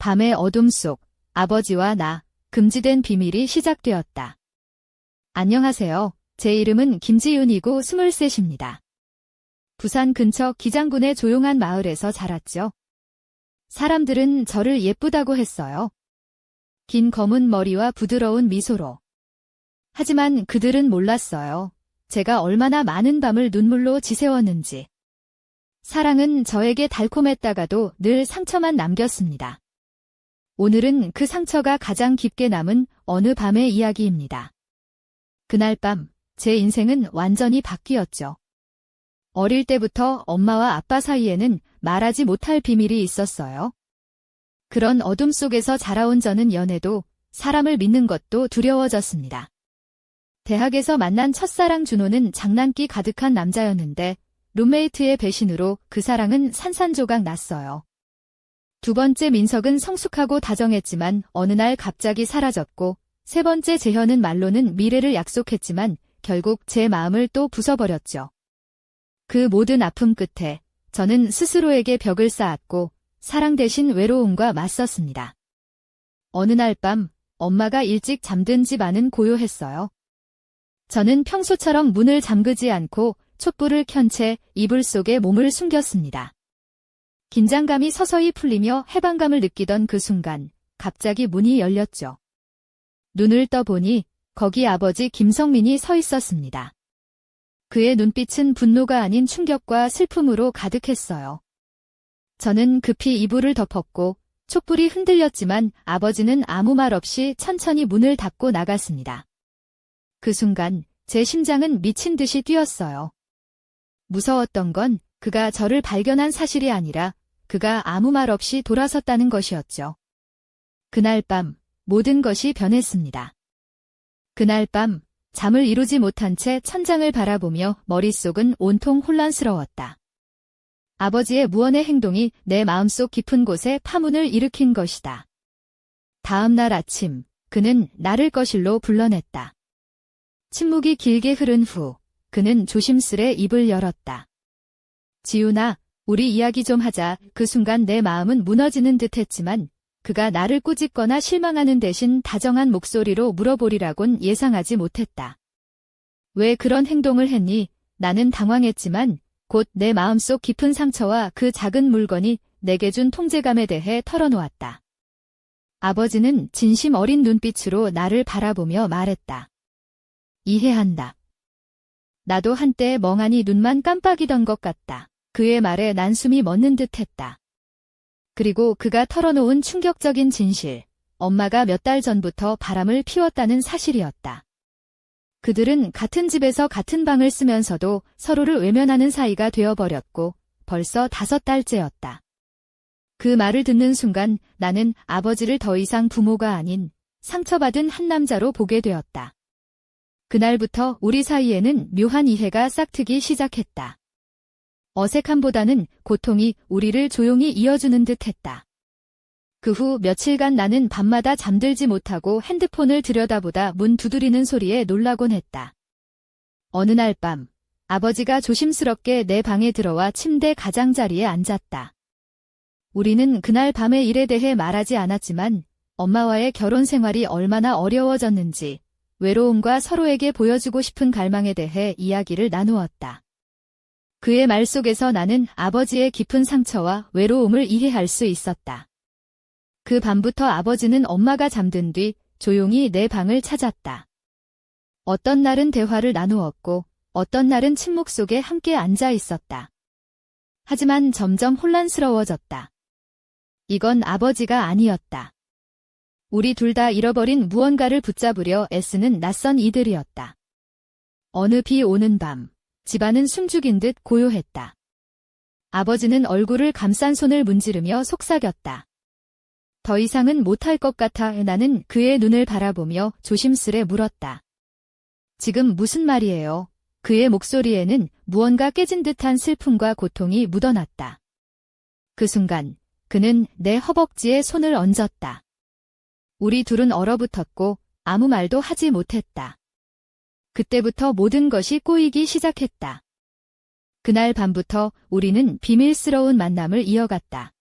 밤의 어둠 속 아버지와 나, 금지된 비밀이 시작되었다. 안녕하세요. 제 이름은 김지윤이고 23입니다. 부산 근처 기장군의 조용한 마을에서 자랐죠. 사람들은 저를 예쁘다고 했어요. 긴 검은 머리와 부드러운 미소로. 하지만 그들은 몰랐어요. 제가 얼마나 많은 밤을 눈물로 지새웠는지. 사랑은 저에게 달콤했다가도 늘 상처만 남겼습니다. 오늘은 그 상처가 가장 깊게 남은 어느 밤의 이야기입니다. 그날 밤, 제 인생은 완전히 바뀌었죠. 어릴 때부터 엄마와 아빠 사이에는 말하지 못할 비밀이 있었어요. 그런 어둠 속에서 자라온 저는 연애도, 사람을 믿는 것도 두려워졌습니다. 대학에서 만난 첫사랑 준호는 장난기 가득한 남자였는데 룸메이트의 배신으로 그 사랑은 산산조각 났어요. 두 번째 민석은 성숙하고 다정했지만 어느 날 갑자기 사라졌고, 세 번째 재현은 말로는 미래를 약속했지만 결국 제 마음을 또 부숴버렸죠. 그 모든 아픔 끝에 저는 스스로에게 벽을 쌓았고 사랑 대신 외로움과 맞섰습니다. 어느 날 밤 엄마가 일찍 잠든 집 안은 고요했어요. 저는 평소처럼 문을 잠그지 않고 촛불을 켠 채 이불 속에 몸을 숨겼습니다. 긴장감이 서서히 풀리며 해방감을 느끼던 그 순간 갑자기 문이 열렸죠. 눈을 떠보니 거기 아버지 김성민이 서 있었습니다. 그의 눈빛은 분노가 아닌 충격과 슬픔으로 가득했어요. 저는 급히 이불을 덮었고 촛불이 흔들렸지만 아버지는 아무 말 없이 천천히 문을 닫고 나갔습니다. 그 순간 제 심장은 미친 듯이 뛰었어요. 무서웠던 건 그가 저를 발견한 사실이 아니라 그가 아무 말 없이 돌아섰다는 것이었죠. 그날 밤 모든 것이 변했습니다. 그날 밤 잠을 이루지 못한 채 천장을 바라보며 머릿속은 온통 혼란스러웠다. 아버지의 무언의 행동이 내 마음속 깊은 곳에 파문을 일으킨 것이다. 다음 날 아침 그는 나를 거실로 불러냈다. 침묵이 길게 흐른 후 그는 조심스레 입을 열었다. 지윤아, 우리 이야기 좀 하자. 그 순간 내 마음은 무너지는 듯했지만 그가 나를 꾸짖거나 실망하는 대신 다정한 목소리로 물어보리라곤 예상하지 못했다. 왜 그런 행동을 했니? 나는 당황했지만 곧 내 마음속 깊은 상처와 그 작은 물건이 내게 준 통제감에 대해 털어놓았다. 아버지는 진심 어린 눈빛으로 나를 바라보며 말했다. 이해한다. 나도 한때 멍하니 눈만 깜빡이던 것 같다. 그의 말에 난 숨이 멎는 듯했다. 그리고 그가 털어놓은 충격적인 진실, 엄마가 몇 달 전부터 바람을 피웠다는 사실이었다. 그들은 같은 집에서 같은 방을 쓰면서도 서로를 외면하는 사이가 되어버렸고 벌써 5달째였다. 그 말을 듣는 순간 나는 아버지를 더 이상 부모가 아닌 상처받은 한 남자로 보게 되었다. 그날부터 우리 사이에는 묘한 이해가 싹트기 시작했다. 어색함보다는 고통이 우리를 조용히 이어주는 듯했다. 그 후 며칠간 나는 밤마다 잠들지 못하고 핸드폰을 들여다보다 문 두드리는 소리에 놀라곤 했다. 어느 날 밤 아버지가 조심스럽게 내 방에 들어와 침대 가장자리에 앉았다. 우리는 그날 밤의 일에 대해 말하지 않았지만 엄마와의 결혼 생활이 얼마나 어려워졌는지 외로움과 서로에게 보여주고 싶은 갈망에 대해 이야기를 나누었다. 그의 말 속에서 나는 아버지의 깊은 상처와 외로움을 이해할 수 있었다. 그 밤부터 아버지는 엄마가 잠든 뒤 조용히 내 방을 찾았다. 어떤 날은 대화를 나누었고 어떤 날은 침묵 속에 함께 앉아 있었다. 하지만 점점 혼란스러워졌다. 이건 아버지가 아니었다. 우리 둘 다 잃어버린 무언가를 붙잡으려 애쓰는 낯선 이들이었다. 어느 비 오는 밤 집안은 숨죽인 듯 고요했다. 아버지는 얼굴을 감싼 손을 문지르며 속삭였다. 더 이상은 못할 것 같아. 나는 그의 눈을 바라보며 조심스레 물었다. 지금 무슨 말이에요? 그의 목소리에는 무언가 깨진 듯한 슬픔과 고통이 묻어났다. 그 순간 그는 내 허벅지에 손을 얹었다. 우리 둘은 얼어붙었고 아무 말도 하지 못했다. 그때부터 모든 것이 꼬이기 시작했다. 그날 밤부터 우리는 비밀스러운 만남을 이어갔다.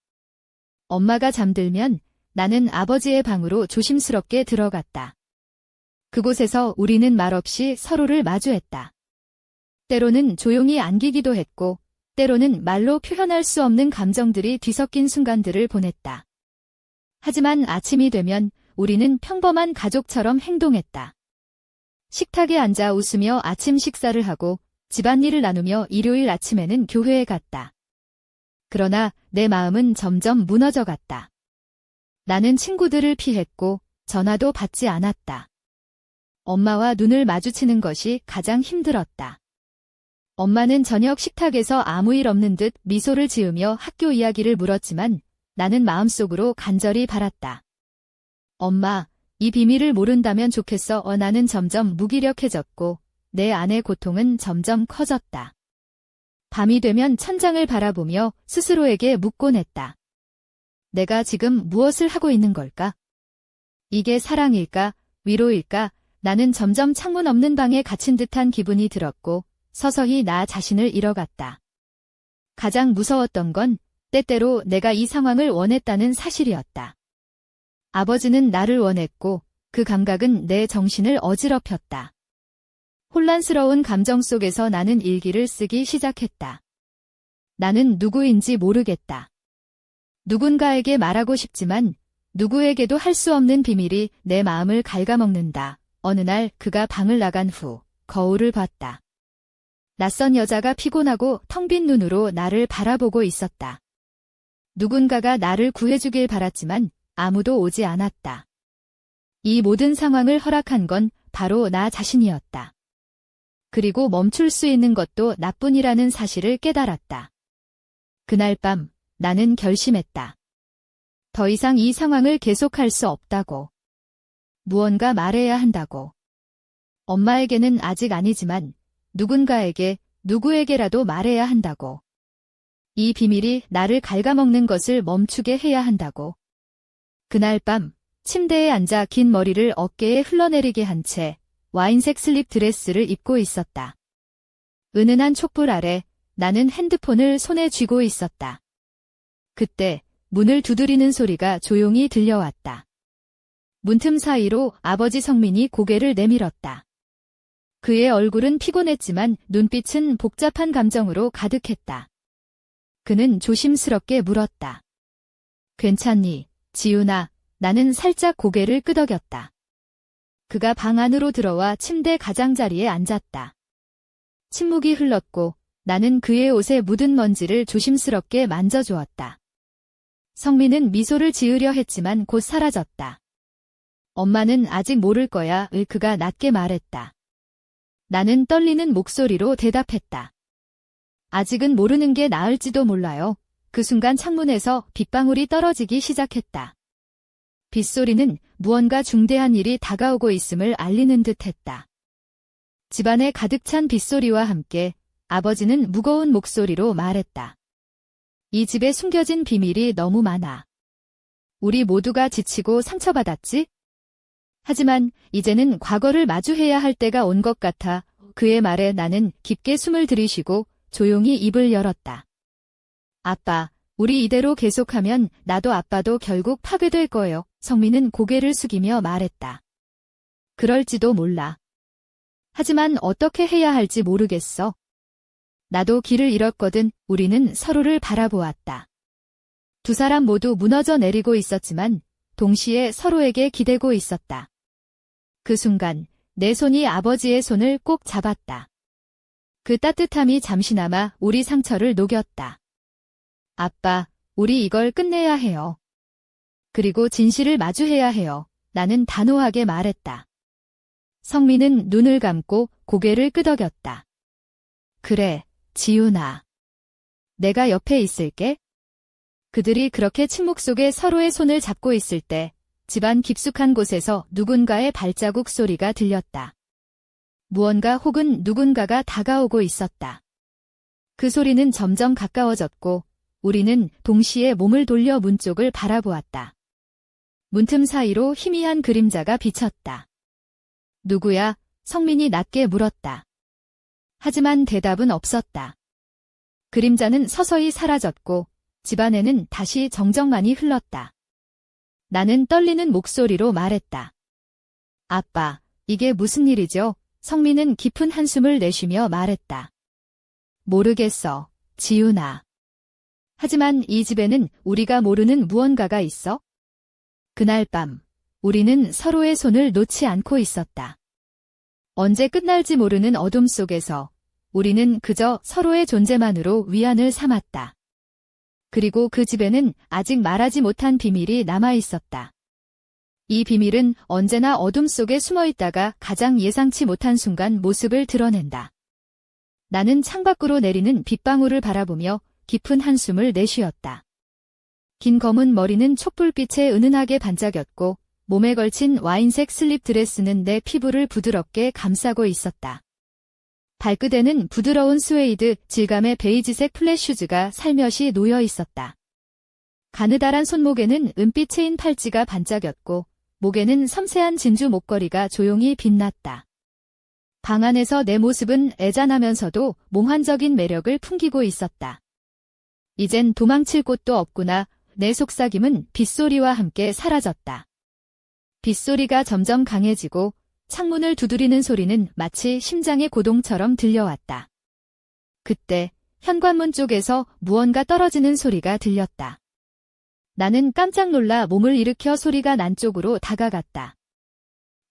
엄마가 잠들면 나는 아버지의 방으로 조심스럽게 들어갔다. 그곳에서 우리는 말없이 서로를 마주했다. 때로는 조용히 안기기도 했고, 때로는 말로 표현할 수 없는 감정들이 뒤섞인 순간들을 보냈다. 하지만 아침이 되면 우리는 평범한 가족처럼 행동했다. 식탁에 앉아 웃으며 아침 식사를 하고 집안일을 나누며 일요일 아침에는 교회에 갔다. 그러나 내 마음은 점점 무너져갔다. 나는 친구들을 피했고 전화도 받지 않았다. 엄마와 눈을 마주치는 것이 가장 힘들었다. 엄마는 저녁 식탁에서 아무 일 없는 듯 미소를 지으며 학교 이야기를 물었지만 나는 마음속으로 간절히 바랐다. 엄마, 이 비밀을 모른다면 좋겠어. 나는 점점 무기력해졌고 내 안의 고통은 점점 커졌다. 밤이 되면 천장을 바라보며 스스로에게 묻곤 했다. 내가 지금 무엇을 하고 있는 걸까? 이게 사랑일까? 위로일까? 나는 점점 창문 없는 방에 갇힌 듯한 기분이 들었고 서서히 나 자신을 잃어갔다. 가장 무서웠던 건 때때로 내가 이 상황을 원했다는 사실이었다. 아버지는 나를 원했고 그 감각은 내 정신을 어지럽혔다. 혼란스러운 감정 속에서 나는 일기를 쓰기 시작했다. 나는 누구인지 모르겠다. 누군가에게 말하고 싶지만 누구에게도 할 수 없는 비밀이 내 마음을 갉아먹는다. 어느 날 그가 방을 나간 후 거울을 봤다. 낯선 여자가 피곤하고 텅 빈 눈으로 나를 바라보고 있었다. 누군가가 나를 구해주길 바랐지만 아무도 오지 않았다. 이 모든 상황을 허락한 건 바로 나 자신이었다. 그리고 멈출 수 있는 것도 나뿐이라는 사실을 깨달았다. 그날 밤 나는 결심했다. 더 이상 이 상황을 계속할 수 없다고. 무언가 말해야 한다고. 엄마에게는 아직 아니지만 누군가에게, 누구에게라도 말해야 한다고. 이 비밀이 나를 갉아먹는 것을 멈추게 해야 한다고. 그날 밤 침대에 앉아 긴 머리를 어깨에 흘러내리게 한 채 와인색 슬립 드레스를 입고 있었다. 은은한 촛불 아래 나는 핸드폰을 손에 쥐고 있었다. 그때 문을 두드리는 소리가 조용히 들려왔다. 문틈 사이로 아버지 성민이 고개를 내밀었다. 그의 얼굴은 피곤했지만 눈빛은 복잡한 감정으로 가득했다. 그는 조심스럽게 물었다. 괜찮니, 지훈아? 나는 살짝 고개를 끄덕였다. 그가 방 안으로 들어와 침대 가장자리에 앉았다. 침묵이 흘렀고 나는 그의 옷에 묻은 먼지를 조심스럽게 만져주었다. 성민은 미소를 지으려 했지만 곧 사라졌다. 엄마는 아직 모를 거야. 그가 낮게 말했다. 나는 떨리는 목소리로 대답했다. 아직은 모르는 게 나을지도 몰라요. 그 순간 창문에서 빗방울이 떨어지기 시작했다. 빗소리는 무언가 중대한 일이 다가오고 있음을 알리는 듯했다. 집안에 가득 찬 빗소리와 함께 아버지는 무거운 목소리로 말했다. 이 집에 숨겨진 비밀이 너무 많아. 우리 모두가 지치고 상처받았지? 하지만 이제는 과거를 마주해야 할 때가 온 것 같아. 그의 말에 나는 깊게 숨을 들이쉬고 조용히 입을 열었다. 아빠, 우리 이대로 계속하면 나도 아빠도 결국 파괴될 거예요. 성민은 고개를 숙이며 말했다. 그럴지도 몰라. 하지만 어떻게 해야 할지 모르겠어. 나도 길을 잃었거든. 우리는 서로를 바라보았다. 두 사람 모두 무너져 내리고 있었지만 동시에 서로에게 기대고 있었다. 그 순간 내 손이 아버지의 손을 꼭 잡았다. 그 따뜻함이 잠시나마 우리 상처를 녹였다. 아빠, 우리 이걸 끝내야 해요. 그리고 진실을 마주해야 해요. 나는 단호하게 말했다. 성민은 눈을 감고 고개를 끄덕였다. 그래, 지훈아. 내가 옆에 있을게. 그들이 그렇게 침묵 속에 서로의 손을 잡고 있을 때 집안 깊숙한 곳에서 누군가의 발자국 소리가 들렸다. 무언가 혹은 누군가가 다가오고 있었다. 그 소리는 점점 가까워졌고 우리는 동시에 몸을 돌려 문 쪽을 바라보았다. 문틈 사이로 희미한 그림자가 비쳤다. 누구야? 성민이 낮게 물었다. 하지만 대답은 없었다. 그림자는 서서히 사라졌고 집안에는 다시 정적만이 흘렀다. 나는 떨리는 목소리로 말했다. 아빠, 이게 무슨 일이죠? 성민은 깊은 한숨을 내쉬며 말했다. 모르겠어, 지훈아. 하지만 이 집에는 우리가 모르는 무언가가 있어. 그날 밤, 우리는 서로의 손을 놓지 않고 있었다. 언제 끝날지 모르는 어둠 속에서 우리는 그저 서로의 존재만으로 위안을 삼았다. 그리고 그 집에는 아직 말하지 못한 비밀이 남아 있었다. 이 비밀은 언제나 어둠 속에 숨어 있다가 가장 예상치 못한 순간 모습을 드러낸다. 나는 창밖으로 내리는 빗방울을 바라보며 깊은 한숨을 내쉬었다. 긴 검은 머리는 촛불빛에 은은하게 반짝였고 몸에 걸친 와인색 슬립 드레스는 내 피부를 부드럽게 감싸고 있었다. 발끝에는 부드러운 스웨이드 질감의 베이지색 플랫 슈즈가 살며시 놓여 있었다. 가느다란 손목에는 은빛 체인 팔찌가 반짝였고 목에는 섬세한 진주 목걸이가 조용히 빛났다. 방 안에서 내 모습은 애잔하면서도 몽환적인 매력을 풍기고 있었다. 이젠 도망칠 곳도 없구나. 내 속삭임은 빗소리와 함께 사라졌다. 빗소리가 점점 강해지고 창문을 두드리는 소리는 마치 심장의 고동처럼 들려왔다. 그때 현관문 쪽에서 무언가 떨어지는 소리가 들렸다. 나는 깜짝 놀라 몸을 일으켜 소리가 난 쪽으로 다가갔다.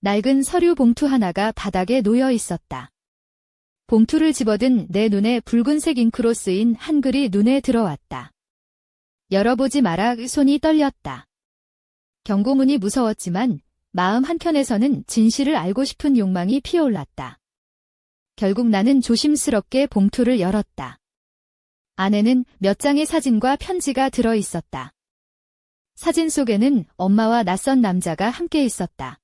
낡은 서류 봉투 하나가 바닥에 놓여 있었다. 봉투를 집어든 내 눈에 붉은색 잉크로 쓰인 한글이 눈에 들어왔다. 열어보지 마라. 손이 떨렸다. 경고문이 무서웠지만 마음 한켠에서는 진실을 알고 싶은 욕망이 피어올랐다. 결국 나는 조심스럽게 봉투를 열었다. 안에는 몇 장의 사진과 편지가 들어 있었다. 사진 속에는 엄마와 낯선 남자가 함께 있었다.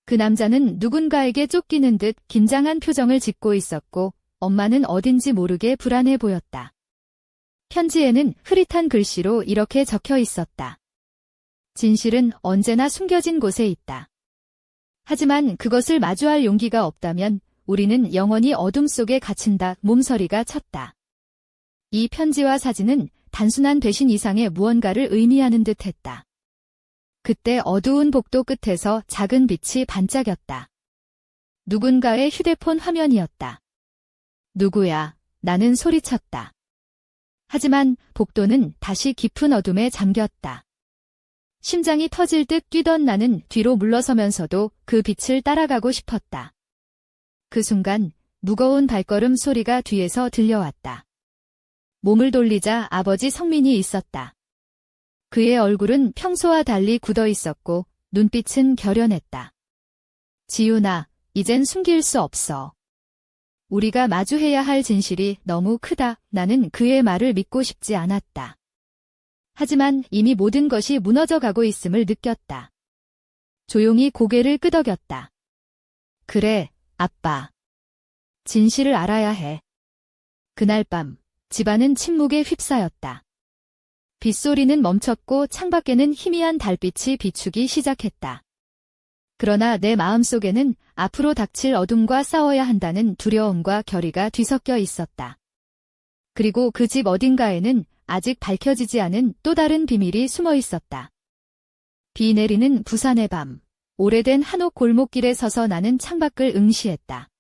그 남자는 누군가에게 쫓기는 듯 긴장한 표정을 짓고 있었고 엄마는 어딘지 모르게 불안해 보였다. 편지에는 흐릿한 글씨로 이렇게 적혀 있었다. 진실은 언제나 숨겨진 곳에 있다. 하지만 그것을 마주할 용기가 없다면 우리는 영원히 어둠 속에 갇힌다. 몸서리가 쳤다. 이 편지와 사진은 단순한 배신 이상의 무언가를 의미하는 듯 했다. 그때 어두운 복도 끝에서 작은 빛이 반짝였다. 누군가의 휴대폰 화면이었다. 누구야? 나는 소리쳤다. 하지만 복도는 다시 깊은 어둠에 잠겼다. 심장이 터질 듯 뛰던 나는 뒤로 물러서면서도 그 빛을 따라가고 싶었다. 그 순간 무거운 발걸음 소리가 뒤에서 들려왔다. 몸을 돌리자 아버지 성민이 있었다. 그의 얼굴은 평소와 달리 굳어 있었고 눈빛은 결연했다. 지훈아, 이젠 숨길 수 없어. 우리가 마주해야 할 진실이 너무 크다. 나는 그의 말을 믿고 싶지 않았다. 하지만 이미 모든 것이 무너져 가고 있음을 느꼈다. 조용히 고개를 끄덕였다. 그래, 아빠. 진실을 알아야 해. 그날 밤, 집안은 침묵에 휩싸였다. 빗소리는 멈췄고 창밖에는 희미한 달빛이 비추기 시작했다. 그러나 내 마음속에는 앞으로 닥칠 어둠과 싸워야 한다는 두려움과 결의가 뒤섞여 있었다. 그리고 그 집 어딘가에는 아직 밝혀지지 않은 또 다른 비밀이 숨어 있었다. 비 내리는 부산의 밤, 오래된 한옥 골목길에 서서 나는 창밖을 응시했다.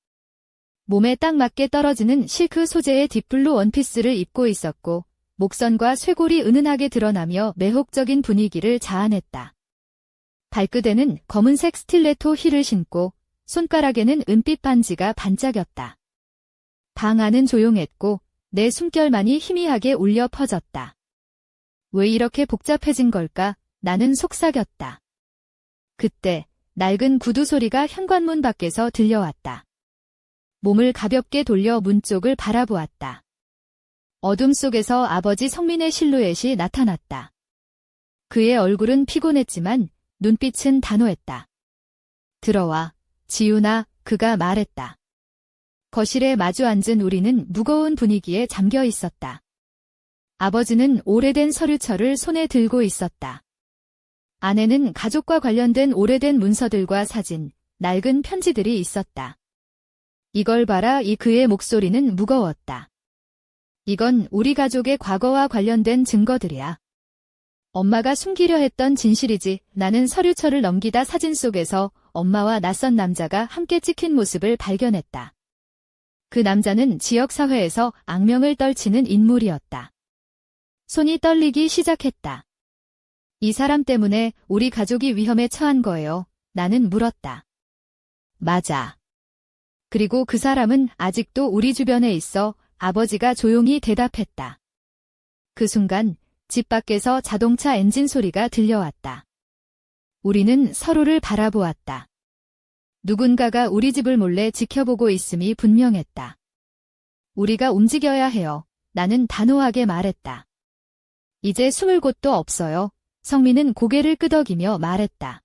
몸에 딱 맞게 떨어지는 실크 소재의 딥블루 원피스를 입고 있었고 목선과 쇄골이 은은하게 드러나며 매혹적인 분위기를 자아냈다. 발끝에는 검은색 스틸레토 힐을 신고 손가락에는 은빛 반지가 반짝였다. 방 안은 조용했고 내 숨결만이 희미하게 울려 퍼졌다. 왜 이렇게 복잡해진 걸까? 나는 속삭였다. 그때 낡은 구두 소리가 현관문 밖에서 들려왔다. 몸을 가볍게 돌려 문 쪽을 바라보았다. 어둠 속에서 아버지 성민의 실루엣이 나타났다. 그의 얼굴은 피곤했지만 눈빛은 단호했다. 들어와, 지훈아, 그가 말했다. 거실에 마주 앉은 우리는 무거운 분위기에 잠겨 있었다. 아버지는 오래된 서류철을 손에 들고 있었다. 안에는 가족과 관련된 오래된 문서들과 사진, 낡은 편지들이 있었다. 이걸 봐라. 그의 목소리는 무거웠다. 이건 우리 가족의 과거와 관련된 증거들이야. 엄마가 숨기려 했던 진실이지. 나는 서류철을 넘기다 사진 속에서 엄마와 낯선 남자가 함께 찍힌 모습을 발견했다. 그 남자는 지역사회에서 악명을 떨치는 인물이었다. 손이 떨리기 시작했다. 이 사람 때문에 우리 가족이 위험에 처한 거예요. 나는 물었다. 맞아. 그리고 그 사람은 아직도 우리 주변에 있어. 아버지가 조용히 대답했다. 그 순간 집 밖에서 자동차 엔진 소리가 들려왔다. 우리는 서로를 바라보았다. 누군가가 우리 집을 몰래 지켜보고 있음이 분명했다. 우리가 움직여야 해요. 나는 단호하게 말했다. 이제 숨을 곳도 없어요. 성민은 고개를 끄덕이며 말했다.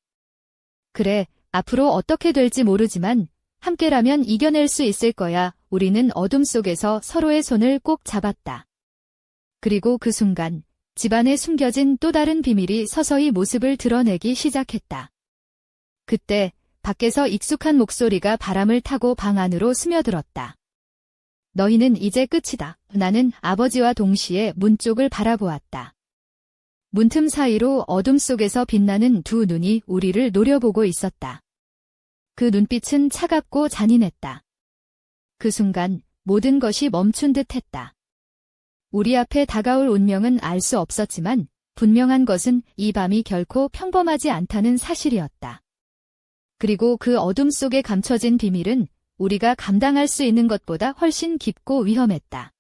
그래, 앞으로 어떻게 될지 모르지만 함께라면 이겨낼 수 있을 거야. 우리는 어둠 속에서 서로의 손을 꼭 잡았다. 그리고 그 순간 집안에 숨겨진 또 다른 비밀이 서서히 모습을 드러내기 시작했다. 그때 밖에서 익숙한 목소리가 바람을 타고 방 안으로 스며들었다. 너희는 이제 끝이다. 나는 아버지와 동시에 문 쪽을 바라보았다. 문틈 사이로 어둠 속에서 빛나는 두 눈이 우리를 노려보고 있었다. 그 눈빛은 차갑고 잔인했다. 그 순간 모든 것이 멈춘 듯 했다. 우리 앞에 다가올 운명은 알 수 없었지만 분명한 것은 이 밤이 결코 평범하지 않다는 사실이었다. 그리고 그 어둠 속에 감춰진 비밀은 우리가 감당할 수 있는 것보다 훨씬 깊고 위험했다.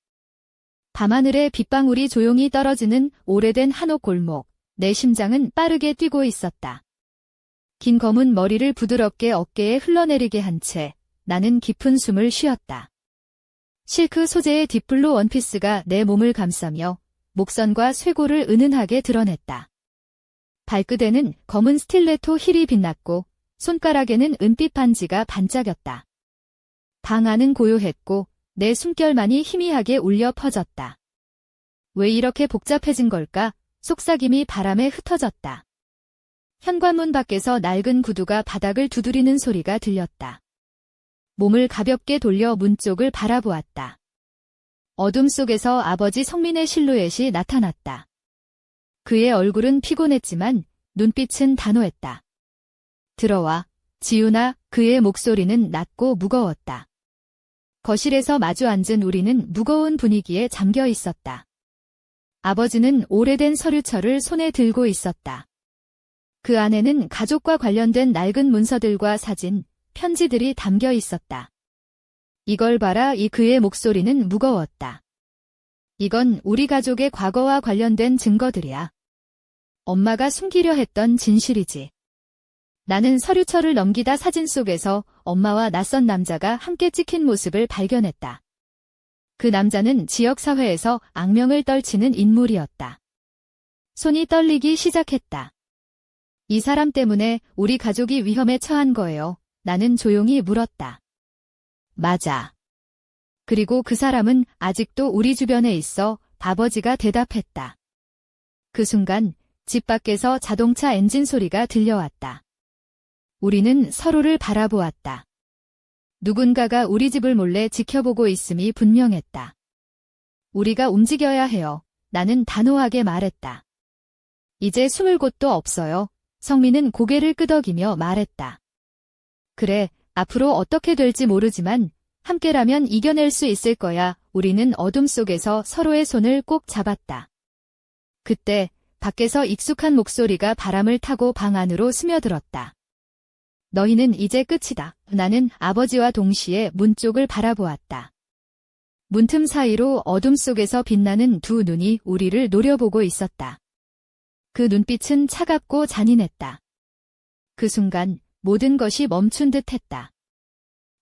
밤하늘에 빗방울이 조용히 떨어지는 오래된 한옥 골목, 내 심장은 빠르게 뛰고 있었다. 긴 검은 머리를 부드럽게 어깨에 흘러내리게 한 채 나는 깊은 숨을 쉬었다. 실크 소재의 딥블루 원피스가 내 몸을 감싸며 목선과 쇄골을 은은하게 드러냈다. 발끝에는 검은 스틸레토 힐이 빛났고 손가락에는 은빛 반지가 반짝였다. 방 안은 고요했고 내 숨결만이 희미하게 울려 퍼졌다. 왜 이렇게 복잡해진 걸까? 속삭임이 바람에 흩어졌다. 현관문 밖에서 낡은 구두가 바닥을 두드리는 소리가 들렸다. 몸을 가볍게 돌려 문 쪽을 바라보았다. 어둠 속에서 아버지 성민의 실루엣이 나타났다. 그의 얼굴은 피곤했지만 눈빛은 단호했다. 들어와, 지훈아. 그의 목소리는 낮고 무거웠다. 거실에서 마주 앉은 우리는 무거운 분위기에 잠겨 있었다. 아버지는 오래된 서류철을 손에 들고 있었다. 그 안에는 가족과 관련된 낡은 문서들과 사진, 편지들이 담겨 있었다. 이걸 봐라. 그의 목소리는 무거웠다. 이건 우리 가족의 과거와 관련된 증거들이야. 엄마가 숨기려 했던 진실이지. 나는 서류철을 넘기다 사진 속에서 엄마와 낯선 남자가 함께 찍힌 모습을 발견했다. 그 남자는 지역사회에서 악명을 떨치는 인물이었다. 손이 떨리기 시작했다. 이 사람 때문에 우리 가족이 위험에 처한 거예요. 나는 조용히 물었다. 맞아. 그리고 그 사람은 아직도 우리 주변에 있어. 아버지가 대답했다. 그 순간 집 밖에서 자동차 엔진 소리가 들려왔다. 우리는 서로를 바라보았다. 누군가가 우리 집을 몰래 지켜보고 있음이 분명했다. 우리가 움직여야 해요. 나는 단호하게 말했다. 이제 숨을 곳도 없어요. 성민은 고개를 끄덕이며 말했다. 그래, 앞으로 어떻게 될지 모르지만 함께라면 이겨낼 수 있을 거야. 우리는 어둠 속에서 서로의 손을 꼭 잡았다. 그때 밖에서 익숙한 목소리가 바람을 타고 방 안으로 스며들었다. 너희는 이제 끝이다. 나는 아버지와 동시에 문 쪽을 바라보았다. 문틈 사이로 어둠 속에서 빛나는 두 눈이 우리를 노려보고 있었다. 그 눈빛은 차갑고 잔인했다. 그 순간 모든 것이 멈춘 듯 했다.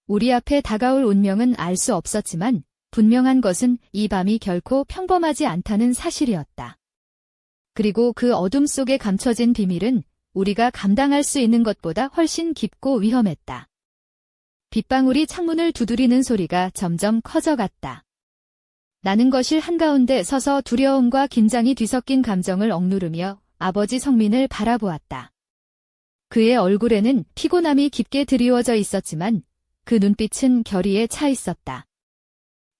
우리 앞에 다가올 운명은 알 수 없었지만 분명한 것은 이 밤이 결코 평범하지 않다는 사실이었다. 그리고 그 어둠 속에 감춰진 비밀은 우리가 감당할 수 있는 것보다 훨씬 깊고 위험했다. 빗방울이 창문을 두드리는 소리가 점점 커져갔다. 나는 거실 한가운데 서서 두려움과 긴장이 뒤섞인 감정을 억누르며 아버지 성민을 바라보았다. 그의 얼굴에는 피곤함이 깊게 드리워져 있었지만 그 눈빛은 결의에 차 있었다.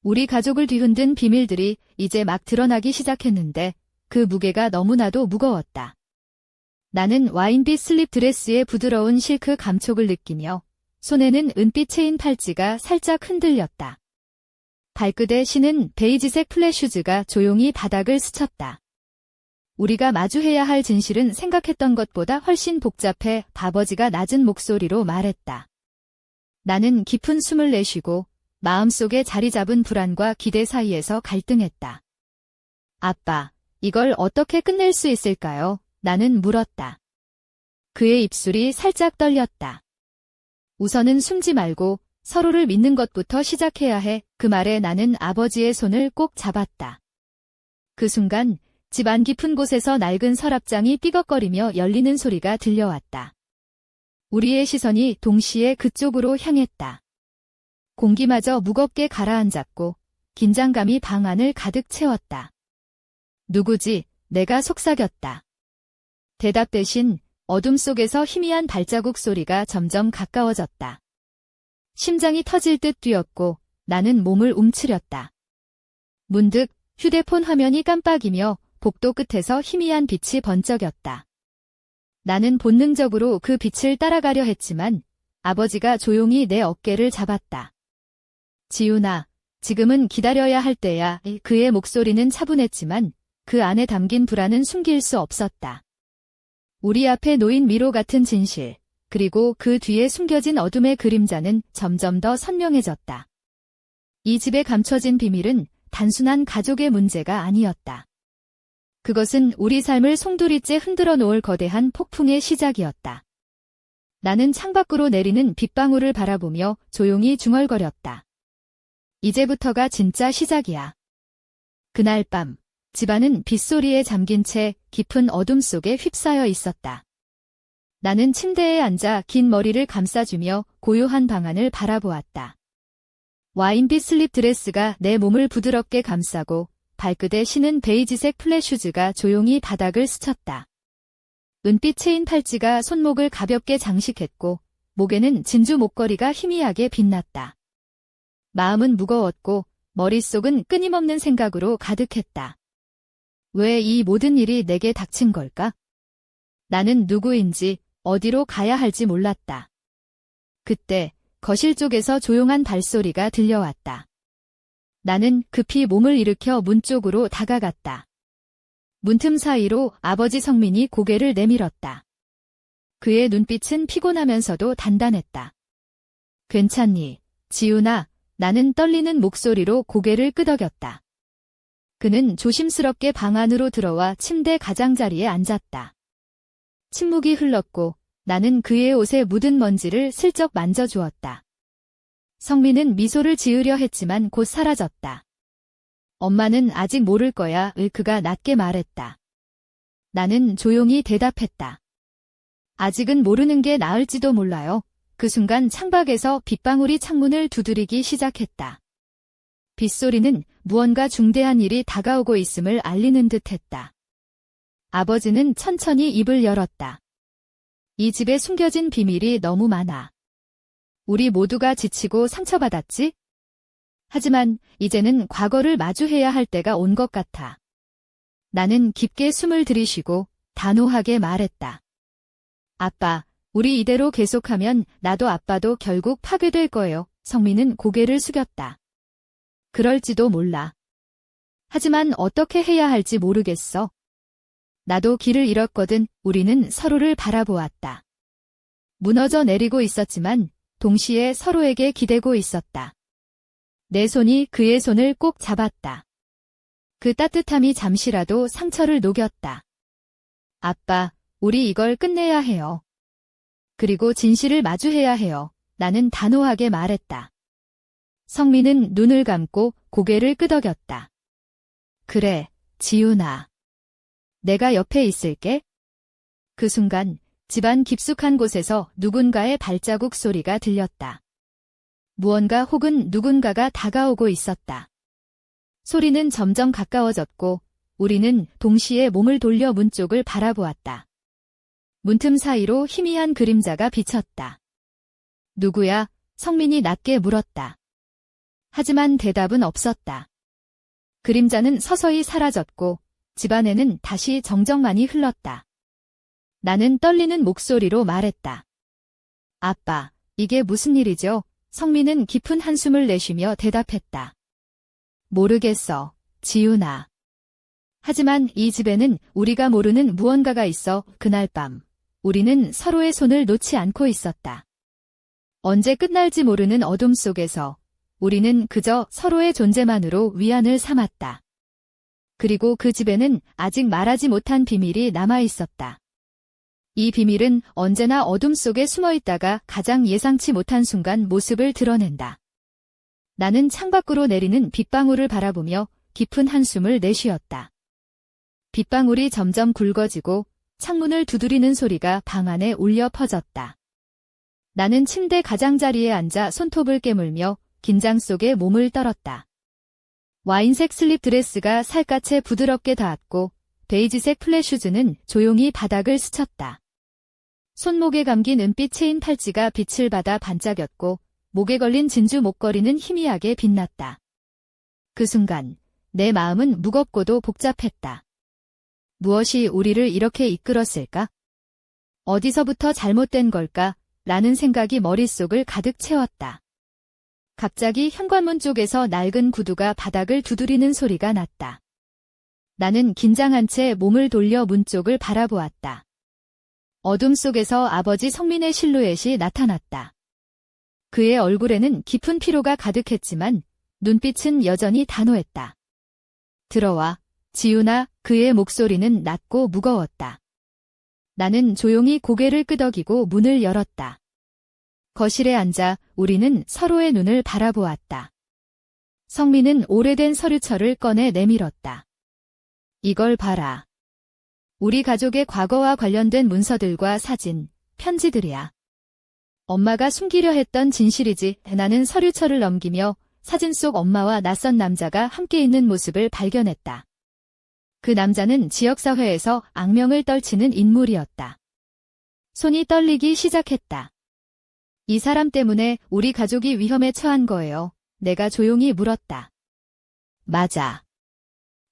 우리 가족을 뒤흔든 비밀들이 이제 막 드러나기 시작했는데 그 무게가 너무나도 무거웠다. 나는 와인빛 슬립 드레스의 부드러운 실크 감촉을 느끼며 손에는 은빛 체인 팔찌가 살짝 흔들렸다. 발끝에 신은 베이지색 플랫슈즈가 조용히 바닥을 스쳤다. 우리가 마주해야 할 진실은 생각했던 것보다 훨씬 복잡해. 아버지가 낮은 목소리로 말했다. 나는 깊은 숨을 내쉬고 마음속에 자리 잡은 불안과 기대 사이에서 갈등했다. 아빠, 이걸 어떻게 끝낼 수 있을까요? 나는 물었다. 그의 입술이 살짝 떨렸다. 우선은 숨지 말고 서로를 믿는 것부터 시작해야 해. 그 말에 나는 아버지의 손을 꼭 잡았다. 그 순간 집 안 깊은 곳에서 낡은 서랍장이 삐걱거리며 열리는 소리가 들려왔다. 우리의 시선이 동시에 그쪽으로 향했다. 공기마저 무겁게 가라앉았고 긴장감이 방 안을 가득 채웠다. 누구지? 내가 속삭였다. 대답 대신 어둠 속에서 희미한 발자국 소리가 점점 가까워졌다. 심장이 터질 듯 뛰었고 나는 몸을 움츠렸다. 문득 휴대폰 화면이 깜빡이며 복도 끝에서 희미한 빛이 번쩍였다. 나는 본능적으로 그 빛을 따라가려 했지만 아버지가 조용히 내 어깨를 잡았다. 지훈아, 지금은 기다려야 할 때야. 그의 목소리는 차분했지만 그 안에 담긴 불안은 숨길 수 없었다. 우리 앞에 놓인 미로 같은 진실, 그리고 그 뒤에 숨겨진 어둠의 그림자는 점점 더 선명해졌다. 이 집에 감춰진 비밀은 단순한 가족의 문제가 아니었다. 그것은 우리 삶을 송두리째 흔들어 놓을 거대한 폭풍의 시작이었다. 나는 창밖으로 내리는 빗방울을 바라보며 조용히 중얼거렸다. 이제부터가 진짜 시작이야. 그날 밤, 집안은 빗소리에 잠긴 채 깊은 어둠 속에 휩싸여 있었다. 나는 침대에 앉아 긴 머리를 감싸주며 고요한 방안을 바라보았다. 와인빛 슬립 드레스가 내 몸을 부드럽게 감싸고 발끝에 신은 베이지색 플랫슈즈가 조용히 바닥을 스쳤다. 은빛 체인 팔찌가 손목을 가볍게 장식했고 목에는 진주 목걸이가 희미하게 빛났다. 마음은 무거웠고 머릿속은 끊임없는 생각으로 가득했다. 왜 이 모든 일이 내게 닥친 걸까? 나는 누구인지 어디로 가야 할지 몰랐다. 그때 거실 쪽에서 조용한 발소리가 들려왔다. 나는 급히 몸을 일으켜 문 쪽으로 다가갔다. 문틈 사이로 아버지 성민이 고개를 내밀었다. 그의 눈빛은 피곤하면서도 단단했다. 괜찮니, 지훈아? 나는 떨리는 목소리로 고개를 끄덕였다. 그는 조심스럽게 방 안으로 들어와 침대 가장자리에 앉았다. 침묵이 흘렀고 나는 그의 옷에 묻은 먼지를 슬쩍 만져주었다. 성민은 미소를 지으려 했지만 곧 사라졌다. 엄마는 아직 모를 거야. 그가 낮게 말했다. 나는 조용히 대답했다. 아직은 모르는 게 나을지도 몰라요. 그 순간 창밖에서 빗방울이 창문을 두드리기 시작했다. 빗소리는 무언가 중대한 일이 다가오고 있음을 알리는 듯했다. 아버지는 천천히 입을 열었다. 이 집에 숨겨진 비밀이 너무 많아. 우리 모두가 지치고 상처받았지? 하지만 이제는 과거를 마주해야 할 때가 온 것 같아. 나는 깊게 숨을 들이쉬고 단호하게 말했다. 아빠, 우리 이대로 계속하면 나도 아빠도 결국 파괴될 거예요. 성민은 고개를 숙였다. 그럴지도 몰라. 하지만 어떻게 해야 할지 모르겠어. 나도 길을 잃었거든. 우리는 서로를 바라보았다. 무너져 내리고 있었지만 동시에 서로에게 기대고 있었다. 내 손이 그의 손을 꼭 잡았다. 그 따뜻함이 잠시라도 상처를 녹였다. 아빠, 우리 이걸 끝내야 해요. 그리고 진실을 마주해야 해요. 나는 단호하게 말했다. 성민은 눈을 감고 고개를 끄덕였다. 그래, 지훈아. 내가 옆에 있을게. 그 순간 집안 깊숙한 곳에서 누군가의 발자국 소리가 들렸다. 무언가 혹은 누군가가 다가오고 있었다. 소리는 점점 가까워졌고 우리는 동시에 몸을 돌려 문 쪽을 바라보았다. 문틈 사이로 희미한 그림자가 비쳤다. 누구야? 성민이 낮게 물었다. 하지만 대답은 없었다. 그림자는 서서히 사라졌고 집안에는 다시 정적만이 흘렀다. 나는 떨리는 목소리로 말했다. 아빠, 이게 무슨 일이죠? 성민은 깊은 한숨을 내쉬며 대답했다. 모르겠어, 지훈아. 하지만 이 집에는 우리가 모르는 무언가가 있어. 그날 밤, 우리는 서로의 손을 놓지 않고 있었다. 언제 끝날지 모르는 어둠 속에서 우리는 그저 서로의 존재만으로 위안을 삼았다. 그리고 그 집에는 아직 말하지 못한 비밀이 남아 있었다. 이 비밀은 언제나 어둠 속에 숨어 있다가 가장 예상치 못한 순간 모습을 드러낸다. 나는 창밖으로 내리는 빗방울을 바라보며 깊은 한숨을 내쉬었다. 빗방울이 점점 굵어지고 창문을 두드리는 소리가 방 안에 울려 퍼졌다. 나는 침대 가장자리에 앉아 손톱을 깨물며 긴장 속에 몸을 떨었다. 와인색 슬립 드레스가 살갗에 부드럽게 닿았고 베이지색 플랫 슈즈는 조용히 바닥을 스쳤다. 손목에 감긴 은빛 체인 팔찌가 빛을 받아 반짝였고 목에 걸린 진주 목걸이는 희미하게 빛났다. 그 순간 내 마음은 무겁고도 복잡했다. 무엇이 우리를 이렇게 이끌었을까? 어디서부터 잘못된 걸까? 라는 생각이 머릿속을 가득 채웠다. 갑자기 현관문 쪽에서 낡은 구두가 바닥을 두드리는 소리가 났다. 나는 긴장한 채 몸을 돌려 문 쪽을 바라보았다. 어둠 속에서 아버지 성민의 실루엣이 나타났다. 그의 얼굴에는 깊은 피로가 가득했지만 눈빛은 여전히 단호했다. 들어와, 지훈아. 그의 목소리는 낮고 무거웠다. 나는 조용히 고개를 끄덕이고 문을 열었다. 거실에 앉아 우리는 서로의 눈을 바라보았다. 성민은 오래된 서류철을 꺼내 내밀었다. 이걸 봐라. 우리 가족의 과거와 관련된 문서들과 사진, 편지들이야. 엄마가 숨기려 했던 진실이지. 나는 서류철을 넘기며 사진 속 엄마와 낯선 남자가 함께 있는 모습을 발견했다. 그 남자는 지역사회에서 악명을 떨치는 인물이었다. 손이 떨리기 시작했다. 이 사람 때문에 우리 가족이 위험에 처한 거예요. 내가 조용히 물었다. 맞아.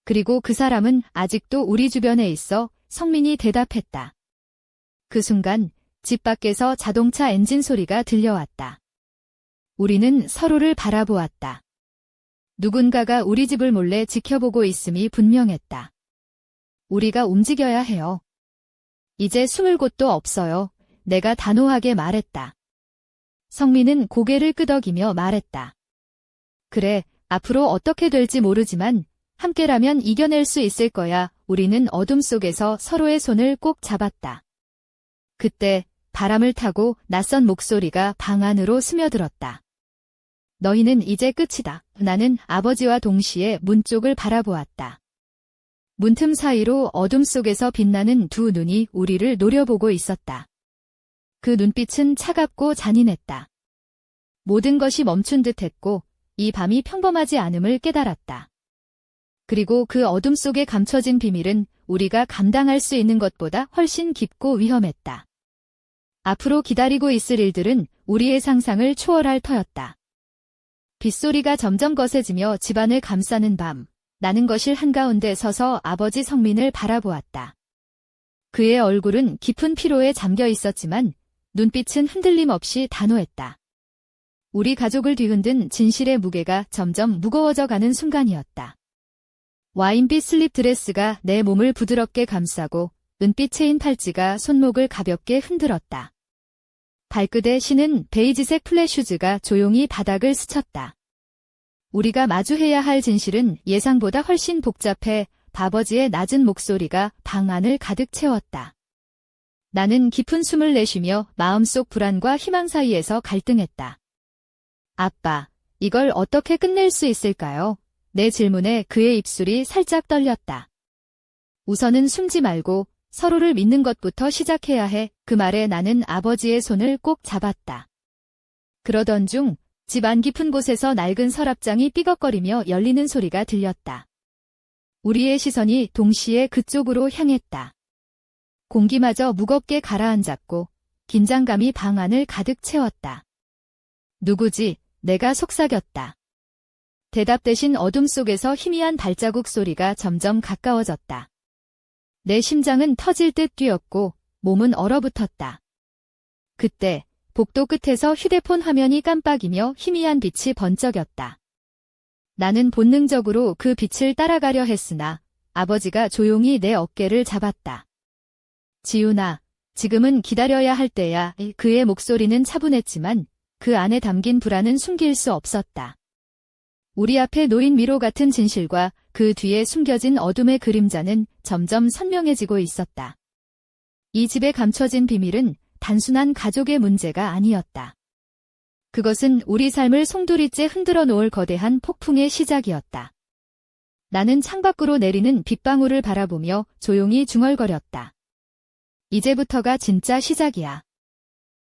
그리고 그 사람은 아직도 우리 주변에 있어. 성민이 대답했다. 그 순간 집 밖에서 자동차 엔진 소리가 들려왔다. 우리는 서로를 바라보았다. 누군가가 우리 집을 몰래 지켜보고 있음이 분명했다. 우리가 움직여야 해요. 이제 숨을 곳도 없어요. 내가 단호하게 말했다. 성민은 고개를 끄덕이며 말했다. 그래, 앞으로 어떻게 될지 모르지만 함께라면 이겨낼 수 있을 거야. 우리는 어둠 속에서 서로의 손을 꼭 잡았다. 그때 바람을 타고 낯선 목소리가 방 안으로 스며들었다. 너희는 이제 끝이다. 나는 아버지와 동시에 문 쪽을 바라보았다. 문틈 사이로 어둠 속에서 빛나는 두 눈이 우리를 노려보고 있었다. 그 눈빛은 차갑고 잔인했다. 모든 것이 멈춘 듯했고 이 밤이 평범하지 않음을 깨달았다. 그리고 그 어둠 속에 감춰진 비밀은 우리가 감당할 수 있는 것보다 훨씬 깊고 위험했다. 앞으로 기다리고 있을 일들은 우리의 상상을 초월할 터였다. 빗소리가 점점 거세지며 집안을 감싸는 밤, 나는 거실 한가운데 서서 아버지 성민을 바라보았다. 그의 얼굴은 깊은 피로에 잠겨 있었지만 눈빛은 흔들림 없이 단호했다. 우리 가족을 뒤흔든 진실의 무게가 점점 무거워져 가는 순간이었다. 와인빛 슬립 드레스가 내 몸을 부드럽게 감싸고 은빛 체인 팔찌가 손목을 가볍게 흔들었다. 발끝에 신은 베이지색 플랫 슈즈가 조용히 바닥을 스쳤다. 우리가 마주해야 할 진실은 예상보다 훨씬 복잡해. 아버지의 낮은 목소리가 방 안을 가득 채웠다. 나는 깊은 숨을 내쉬며 마음속 불안과 희망 사이에서 갈등했다. 아빠, 이걸 어떻게 끝낼 수 있을까요? 내 질문에 그의 입술이 살짝 떨렸다. 우선은 숨지 말고 서로를 믿는 것부터 시작해야 해. 그 말에 나는 아버지의 손을 꼭 잡았다. 그러던 중 집 안 깊은 곳에서 낡은 서랍장이 삐걱거리며 열리는 소리가 들렸다. 우리의 시선이 동시에 그쪽으로 향했다. 공기마저 무겁게 가라앉았고 긴장감이 방 안을 가득 채웠다. 누구지? 내가 속삭였다. 대답 대신 어둠 속에서 희미한 발자국 소리가 점점 가까워졌다. 내 심장은 터질 듯 뛰었고 몸은 얼어붙었다. 그때 복도 끝에서 휴대폰 화면이 깜빡이며 희미한 빛이 번쩍였다. 나는 본능적으로 그 빛을 따라가려 했으나 아버지가 조용히 내 어깨를 잡았다. 지훈아, 지금은 기다려야 할 때야. 그의 목소리는 차분했지만 그 안에 담긴 불안은 숨길 수 없었다. 우리 앞에 놓인 미로 같은 진실과 그 뒤에 숨겨진 어둠의 그림자는 점점 선명해지고 있었다. 이 집에 감춰진 비밀은 단순한 가족의 문제가 아니었다. 그것은 우리 삶을 송두리째 흔들어 놓을 거대한 폭풍의 시작이었다. 나는 창밖으로 내리는 빗방울을 바라보며 조용히 중얼거렸다. 이제부터가 진짜 시작이야.